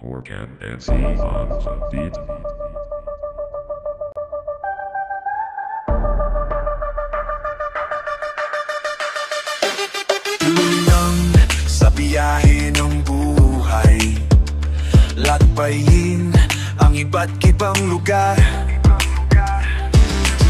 Horcan and C on the beat. Tulunang sa biyahe ng buhay, lakbayin ang iba't ibang lugar,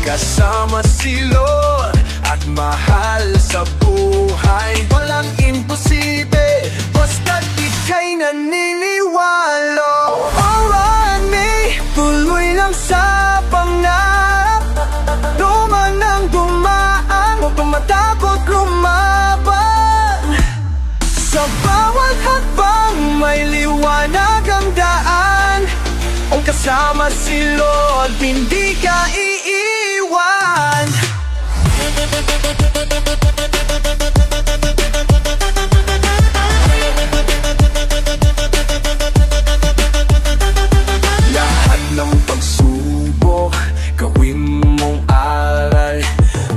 kasama si Lord at mahal sa buhay. Walang imposible, basta't ika'y naniniwala. Marami, tuloy lang sa pangarap, duman ang dumaan, huwag kang matakot lumaban. Sa bawat hakbang may liwanag ang daan, kung kasama si Lord, hindi ka iiwan. Lahat ng pagsubok, gawin mong aral,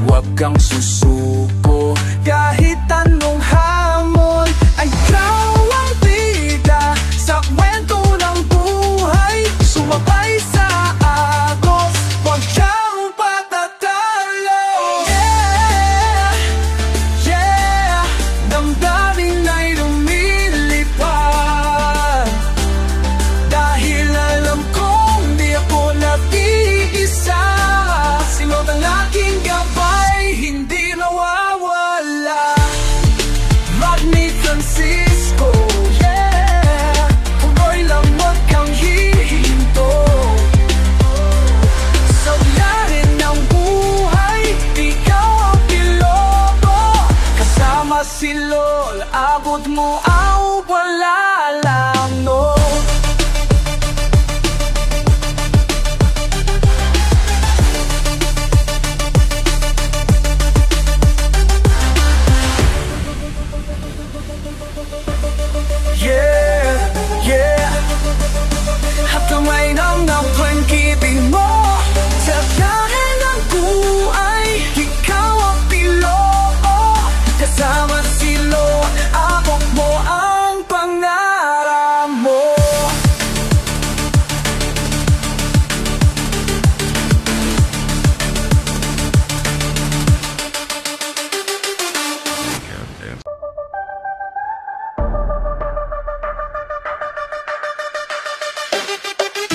huwag kang susuko. Kahit anong hamon, ay ikaw ang bida sa kwento ng buhay. Sumabay sa agos, huwag kang patatalo. Yeah, yeah, damdamin ay lumilipad, dahil alam kong di ako nag-iisa. Si Lord ang aking gabay, hindi nawawala. Magni Francisco, yeah, tuloy lang, huwag kang hihinto. Sa ularin ng buhay, ikaw ang piloto. Kasama si Lord, abot mo ang wala lang, no. Yeah, yeah, at kamay ng pag-ibig mo, sa dahil ng buhay, ikaw ang piloto. Kasama si Lord, abot mo ang pangarap mo.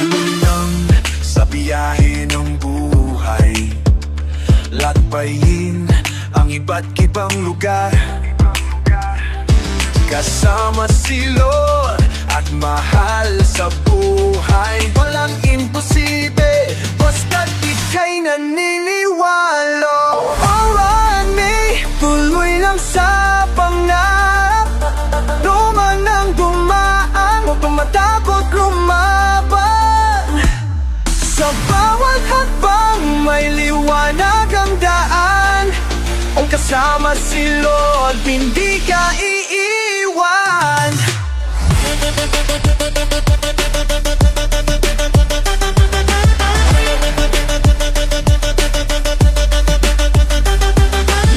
Tulunang sa biyahe ng buhay, lakbayin ang iba't ibang lugar, kasama si Lord at mahal sa buhay. Walang imposible, basta't ika'y naniniwala. Marami, tuloy lang sa pangarap, duman ang dumaan, huwag kang matakot lumaban. Sa bawat hakbang may liwanag ang daan, kung kasama si Lord, hindi ka iiwan.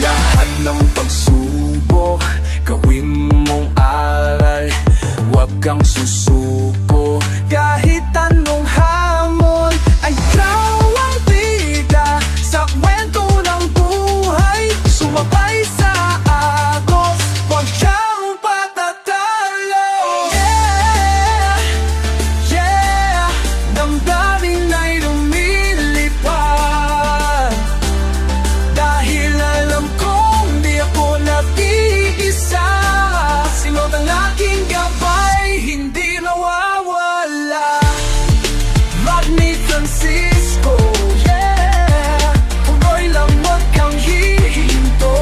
Lahat ng pagsubok, gawin mong aral, huwag kang susuko. Kahit anong hamon, ay ikaw ang bida sa kwento ng buhay. Sumabay sa agos, huwag kang patatalo. Yeah, yeah, damdamin ay lumilipad, dahil alam kong di ako nag-iisa. Si Lord ang aking gabay, hindi nawawala. Magni Francisco, yeah, tuloy lang, huwag kang hihinto.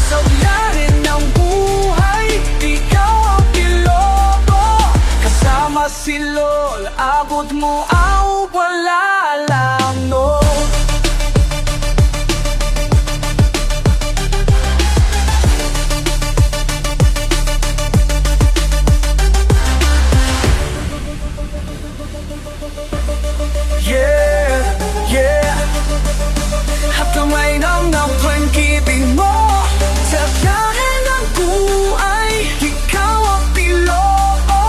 Sa ularin ng buhay, ikaw ang piloto. Kasama si Lord, abot mo ang wala lang, no. Yeah, yeah, at kamay ng pag-ibig mo, sa dahil ng buhay, ikaw ang piloto.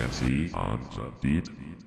Nancy on the beat.